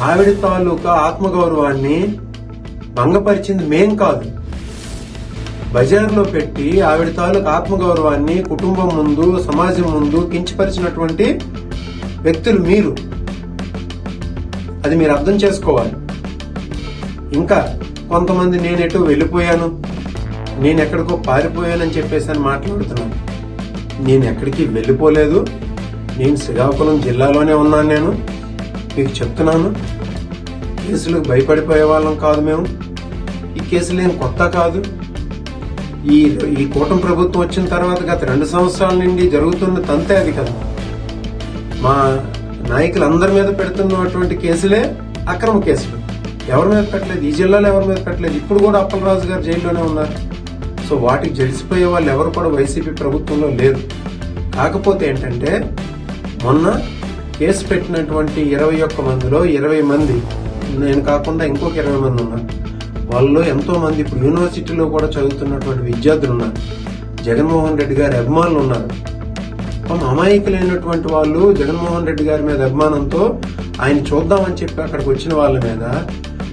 ఆవిడ తాలూకా ఆత్మగౌరవాన్ని భంగపరిచింది మేం కాదు. బజార్లో పెట్టి ఆవిడ తాలూకా ఆత్మగౌరవాన్ని కుటుంబం ముందు, సమాజం ముందు కించపరిచినటువంటి వ్యక్తులు మీరు. అది మీరు అర్థం చేసుకోవాలి. ఇంకా కొంతమంది నేనెటో వెళ్ళిపోయాను, నేను ఎక్కడికో పారిపోయానని చెప్పేసి అని మాట్లాడుతున్నాను. నేను ఎక్కడికి వెళ్ళిపోలేదు. నేను శ్రీకాకుళం జిల్లాలోనే ఉన్నాను. నేను మీకు చెప్తున్నాను, కేసులకు భయపడిపోయే వాళ్ళం కాదు మేము. ఈ కేసులు ఏం కొత్త కాదు. ఈ కూటమి ప్రభుత్వం వచ్చిన తర్వాత గత 2 సంవత్సరాల నుండి జరుగుతున్న తంతే అది కదా. మా నాయకులందరి మీద పెడుతున్నటువంటి కేసులే అక్రమ కేసులు. ఎవరి మీద పెట్టలేదు, ఈ జిల్లాలో ఎవరి మీద పెట్టలేదు. ఇప్పుడు కూడా అప్పలరాజు గారు జైల్లోనే ఉన్నారు. సో వాటికి జడిసిపోయే వాళ్ళు ఎవరు కూడా వైసీపీ ప్రభుత్వంలో లేరు. కాకపోతే ఏంటంటే, మొన్న కేసు పెట్టినటువంటి 21 మందిలో 20 మంది, నేను కాకుండా ఇంకొక 20 మంది ఉన్నారు. వాళ్ళలో ఎంతో మంది ఇప్పుడు యూనివర్సిటీలో కూడా చదువుతున్నటువంటి విద్యార్థులు ఉన్నారు. జగన్మోహన్ రెడ్డి గారి అభిమానులు ఉన్నారు. అమాయకులైనటువంటి వాళ్ళు జగన్మోహన్ రెడ్డి గారి మీద అభిమానంతో ఆయన చూద్దామని చెప్పి అక్కడికి వచ్చిన వాళ్ళ మీద,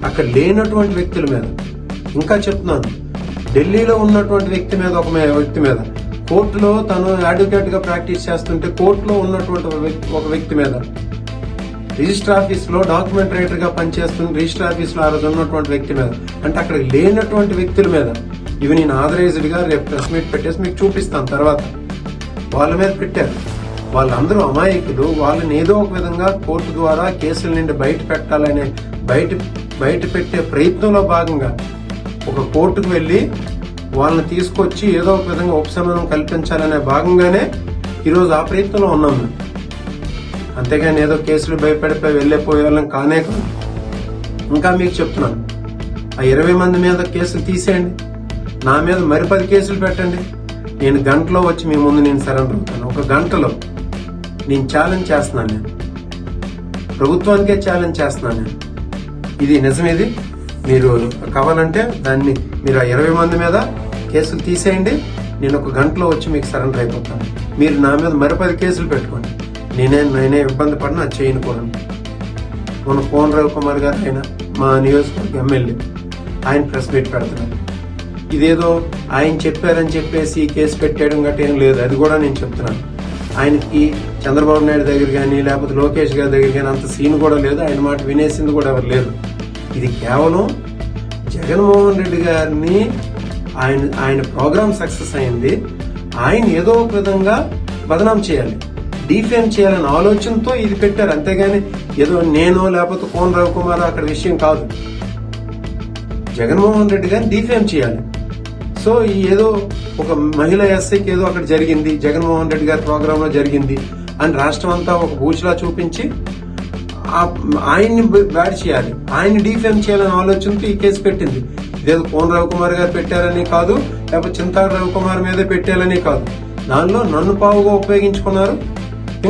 అక్కడ లేనటువంటి వ్యక్తుల మీద, ఇంకా చెప్తున్నాను, ఢిల్లీలో ఉన్నటువంటి వ్యక్తి మీద, ఒక వ్యక్తి మీద, కోర్టులో తను అడ్వకేట్ గా ప్రాక్టీస్ చేస్తుంటే కోర్టులో ఉన్నటువంటి ఒక వ్యక్తి మీద, రిజిస్టర్ ఆఫీస్ లో డాక్యుమెంట్ రైటర్ గా పనిచేస్తున్న రిజిస్టర్ ఆఫీస్ లో ఆ రోజు ఉన్నటువంటి వ్యక్తి మీద, అంటే అక్కడ లేనటువంటి వ్యక్తుల మీద, ఇవి నేను ఆథరైజ్డ్ గా రేపు ప్రెస్ మీట్ పెట్టేసి మీకు చూపిస్తాను తర్వాత, వాళ్ళ మీద పెట్టారు. వాళ్ళందరూ అమాయకులు. వాళ్ళని ఏదో ఒక విధంగా కోర్టు ద్వారా కేసుల నుండి బయట పెట్టాలనే బయట పెట్టే ప్రయత్నంలో భాగంగా ఒక కోర్టుకు వెళ్లి వాళ్ళని తీసుకొచ్చి ఏదో ఒక విధంగా ఉపశమనం కల్పించాలనే భాగంగానే ఈరోజు ఆ ప్రయత్నంలో ఉన్నాం మేము. అంతేగాని ఏదో కేసులు భయపడిపోయి వెళ్ళిపోయే వాళ్ళం కానే కాదు. ఇంకా మీకు చెప్తున్నాను, ఆ 20 మంది మీద కేసులు తీసేయండి, నా మీద మరి 10 కేసులు పెట్టండి. నేను గంటలో వచ్చి మీ ముందు నేను సరెండర్ అవుతాను. ఒక గంటలో నేను ఛాలెంజ్ చేస్తున్నాను. నేను ప్రభుత్వానికే ఛాలెంజ్ చేస్తున్నాను. నేను ఇది నిజమేది. మీరు కావాలంటే దాన్ని మీరు ఆ 20 మంది మీద కేసులు తీసేయండి, నేను ఒక గంటలో వచ్చి మీకు సరెండర్ అయిపోతాను. మీరు నా మీద మరి 10 కేసులు పెట్టుకోండి, నేనే ఇబ్బంది పడినా చేయను కూడా. మన కోన రవికుమార్ గారు, ఆయన మా నియోజకవర్గ ఎమ్మెల్యే, ఆయన ప్రెస్ మీట్ పెడుతున్నారు. ఇదేదో ఆయన చెప్పారని చెప్పేసి కేసు పెట్టేయడం గట్ట ఏం లేదు. అది కూడా నేను చెప్తున్నాను. ఆయనకి చంద్రబాబు నాయుడు దగ్గర కానీ లేకపోతే లోకేష్ గారి దగ్గర కానీ అంత సీన్ కూడా లేదు. ఆయన మాట వినేసింది కూడా ఎవరు లేదు. ఇది కేవలం జగన్మోహన్ రెడ్డి గారిని ఆయన ప్రోగ్రామ్ సక్సెస్ అయింది, ఆయన ఏదో ఒక విధంగా బదనాం చేయాలి, డిఫేమ్ చేయాలనే ఆలోచనతో ఇది పెట్టారు. అంతేగాని ఏదో నేను లేకపోతే కోన రవికుమార్ అక్కడ విషయం కాదు. జగన్మోహన్ రెడ్డి గారిని డిఫేమ్ చేయాలి. సో ఈ ఏదో ఒక మహిళా ఎస్ఐకి ఏదో అక్కడ జరిగింది, జగన్మోహన్ రెడ్డి గారి ప్రోగ్రామ్ లో జరిగింది అని రాష్ట్రం అంతా ఒక బూచిలా చూపించి ఆయన్ని బ్యాడ్ చేయాలి, ఆయన్ని డిఫేమ్ చేయాలనే ఆలోచనతో ఈ కేసు పెట్టింది. ఇదేదో కోన రవికుమార్ గారు పెట్టారని కాదు, లేకపోతే చింతాడు రవికుమార్ మీదే పెట్టాలని కాదు. దానిలో నన్ను పావుగా ఉపయోగించుకున్నారు.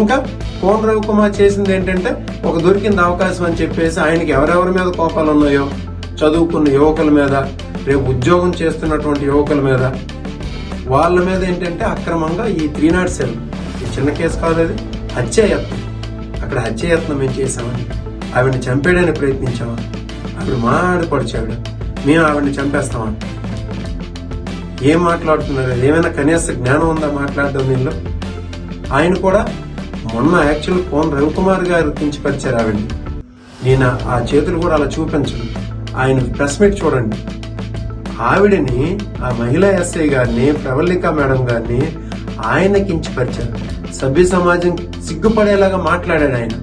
ఇంకా కోన రవికుమార్ చేసింది ఏంటంటే, ఒక దొరికింది అవకాశం అని చెప్పేసి ఆయనకి ఎవరెవరి మీద కోపాలు ఉన్నాయో, చదువుకున్న యువకుల మీద, రేపు ఉద్యోగం చేస్తున్నటువంటి యువకుల మీద, వాళ్ళ మీద ఏంటంటే అక్రమంగా ఈ 307 ఈ చిన్న కేసు కాదు, అది హత్యాయత్నం. అక్కడ హత్యాయత్నం మేము చేసామని, ఆవిడని చంపేయడానికి ప్రయత్నించామని, ఆవిడ మా ఆడపడిచావిడ, మేము ఆవిడని చంపేస్తామా? ఏం మాట్లాడుతున్నారు? ఏమైనా కనీస జ్ఞానం ఉందా మాట్లాడడం దీనిలో? ఆయన కూడా మొన్న యాక్చువల్ కోన రవికుమార్ గారు కించపరిచారు ఆవిడని. నేను ఆ చేతులు కూడా అలా చూపించను. ఆయన ప్రెస్ మీట్ చూడండి. ఆవిడని, ఆ మహిళా ఎస్ఐ గారిని, ప్రవళిక మేడం గారిని ఆయన కించపరిచారు. సభ్య సమాజం సిగ్గుపడేలాగా మాట్లాడాడు. ఆయన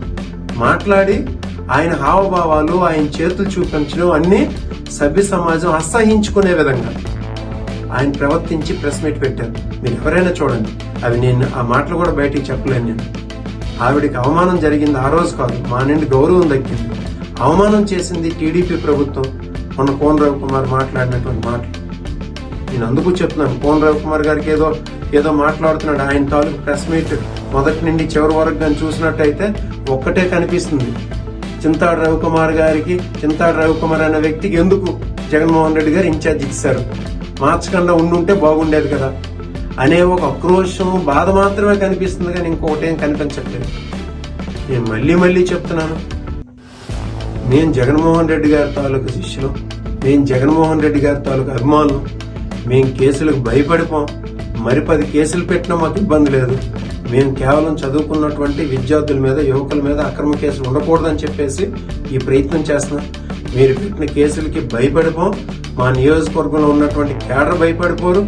మాట్లాడి ఆయన హావభావాలు, ఆయన చేతులు చూపించడం అన్ని సభ్య సమాజం అసహించుకునే విధంగా ఆయన ప్రవర్తించి ప్రెస్ మీట్ పెట్టారు. మీరు ఎవరైనా చూడండి. అవి నేను ఆ మాటలు కూడా బయటికి చెప్పలేను. నేను ఆవిడికి అవమానం జరిగింది ఆ రోజు కాదు, మా నుండి గౌరవం దక్కింది. అవమానం చేసింది టీడీపీ ప్రభుత్వం. మొన్న కోన రవికుమార్ మాట్లాడినటువంటి మాటలు నేను అందుకు చెప్తున్నాను. కోన రవికుమార్ గారికి ఏదో మాట్లాడుతున్నాడు. ఆయన తాలూకు ప్రెస్ మీట్ మొదటి నుండి చివరి వరకు కానీ చూసినట్టయితే ఒక్కటే కనిపిస్తుంది. చింతాడు రవికుమార్ అనే వ్యక్తికి ఎందుకు జగన్మోహన్ రెడ్డి గారు ఇన్ఛార్జ్ ఇచ్చారు, మార్చకుండా ఉండుంటే బాగుండేది కదా అనే ఒక ఆక్రోశం, బాధ మాత్రమే కనిపిస్తుంది, కానీ ఇంకొకటేం కనిపించట్లేదు. నేను మళ్ళీ చెప్తున్నాను, మేము జగన్మోహన్ రెడ్డి గారి తాలూకు శిష్యులు, మేము జగన్మోహన్ రెడ్డి గారి తాలూకు అభిమానులు. మేము కేసులకు భయపడిపోం. మరి 10 కేసులు పెట్టినా మాకు ఇబ్బంది లేదు. మేము కేవలం చదువుకున్నటువంటి విద్యార్థుల మీద, యువకుల మీద అక్రమ కేసులు ఉండకూడదని చెప్పేసి ఈ ప్రయత్నం చేస్తున్నాం. మీరు పెట్టిన కేసులకి భయపడిపోం. మా నియోజకవర్గంలో ఉన్నటువంటి కేడర్ భయపడిపోరు.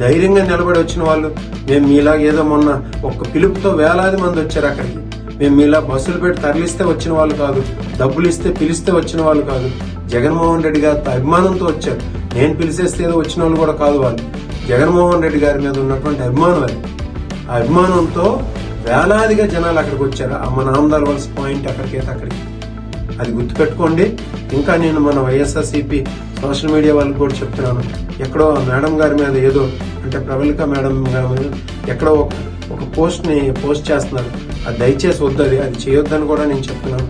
ధైర్యంగా నిలబడి వచ్చిన వాళ్ళు. మేము మీలా ఏదో మొన్న ఒక్క పిలుపుతో వేలాది మంది వచ్చారు అక్కడికి. మేము మీలా బస్సులు పెట్టి తరలిస్తే వచ్చిన వాళ్ళు కాదు, డబ్బులు ఇస్తే పిలిస్తే వచ్చిన వాళ్ళు కాదు. జగన్మోహన్ రెడ్డి గారితో అభిమానంతో వచ్చారు. నేను పిలిచేస్తే ఏదో వచ్చిన వాళ్ళు కూడా కాదు. వాళ్ళు జగన్మోహన్ రెడ్డి గారి మీద ఉన్నటువంటి అభిమానం అది. ఆ అభిమానంతో వేలాదిగా జనాలు అక్కడికి వచ్చారు. మన ఆమదాల వలస పాయింట్ అక్కడికి అది గుర్తుపెట్టుకోండి. ఇంకా నేను మన వైఎస్ఆర్సీపీ సోషల్ మీడియా వాళ్ళకి కూడా చెప్తున్నాను, ఎక్కడో ఆ మేడం గారి మీద ఏదో అంటే ప్రవళిక మేడం గారి మీద ఎక్కడో ఒక పోస్ట్ చేస్తున్నారు. అది దయచేసి వద్దది, అది చేయొద్దని కూడా నేను చెప్తున్నాను.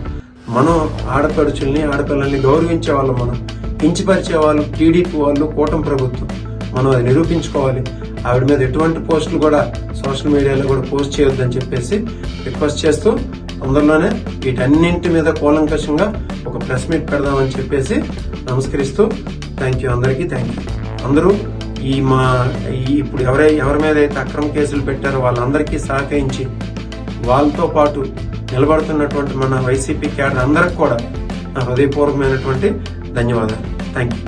మనం ఆడపిల్లల్ని గౌరవించే వాళ్ళు, మనం కించపరిచే వాళ్ళు టీడీపీ వాళ్ళు, కూటమి ప్రభుత్వం. మనం అది నిరూపించుకోవాలి. ఆవిడ మీద ఎటువంటి పోస్టులు కూడా సోషల్ మీడియాలో కూడా పోస్ట్ చేయొద్దని చెప్పేసి రిక్వెస్ట్ చేస్తూ, తొందరలోనే వీటన్నింటి మీద కూలంకషంగా ఒక ప్రెస్ మీట్ పెడదామని చెప్పేసి నమస్కరిస్తూ, థ్యాంక్ యూ అందరికీ. Thank you. అందరూ ఇప్పుడు ఎవరి మీద అయితే అక్రమ కేసులు పెట్టారో వాళ్ళందరికీ సహకరించి వాళ్ళతో పాటు నిలబడుతున్నటువంటి మన వైసీపీ క్యాడర్ అందరికి కూడా నా హృదయపూర్వకమైనటువంటి ధన్యవాదాలు. Thank you.